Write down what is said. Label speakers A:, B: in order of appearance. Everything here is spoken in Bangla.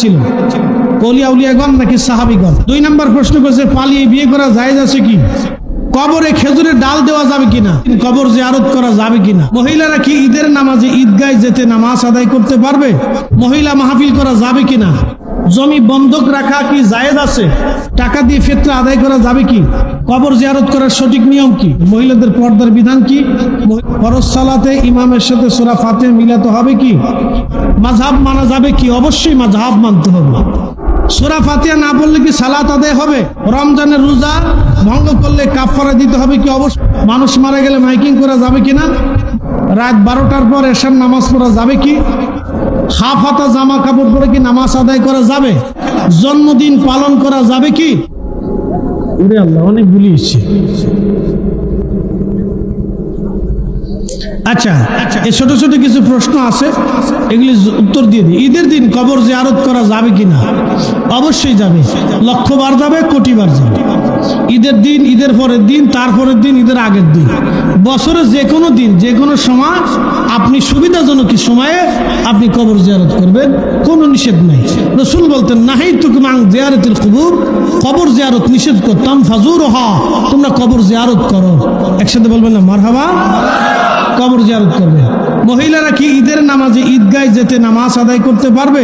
A: ছিল ওলিয়া উলিয়াগণ নাকি সাহাবীগণ? 2 নম্বর প্রশ্ন করেছে পালিয়ে বিয়ে করা জায়েজ আছে কি? কবরে খেজুরের ডাল দেওয়া যাবে কিনা? কবর জিয়ারত করা যাবে কিনা? মহিলারা কি ঈদের নামাজে ঈদগায় যেতে নামাজ আদায় করতে পারবে? মহিলা মাহফিল করা যাবে কিনা? জমি বন্ধক রাখা কি জায়েজ আছে? টাকা দিয়ে ফিতরা আদায় করা যাবে কি? কবর জিয়ারত করার সঠিক নিয়ম কি? মহিলাদের পর্দার বিধান কি? ফরজ সালাতে ইমামের সাথে সূরা ফাতিহা মিলাতে হবে কি? মাযহাব মানা যাবে কি? অবশ্যই মাযহাব মানতে হবে। সূরা ফাতিহা না পড়লে কি সালাত আদায় হবে? রমজানের রোজা ভঙ্গ করলে কাফারা দিতে হবে কি? অবশ্যই। মানুষ মারা গেলে মাইকিং করা যাবে কিনা? রাত 12টার পর এশার নামাজ পড়া যাবে কি? হাফ হাতা জামা কাপড় পরে কি নামাজ আদায় করা যাবে? জন্মদিন পালন করা যাবে কি? ওরে আল্লাহ, অনেক ভুলিয়েছি। আচ্ছা, এই ছোট ছোট কিছু প্রশ্ন আছে, এগুলি উত্তর দিয়ে দিই। ঈদের দিন কবর জিয়ারত করা যাবে কিনা? অবশ্যই যাবে, লক্ষবার যাবে, কোটিবার যাবে। ঈদের দিন, ঈদের পরের দিন, তারপরের দিন, ঈদের আগের দিন, বছরে যে কোনো দিন, যে কোনো সময় আপনি সুবিধাজনক সময়ে আপনি কবর জিয়ারত করবেন, কোনো নিষেধ নাই। রাসূল বলতেন নাহাইতুকুম আন জিয়ারাতিল কুবুর, কবর জিয়ারত নিষেধ করতাম, ফাজুরুহা, তোমরা কবর জিয়ারত করো। একসাথে বলবেন না মারহাবা? কবর জিয়ারত করবে। মহিলারা কি ঈদের নামাজে ঈদগায় যেতে নামাজ আদায় করতে পারবে?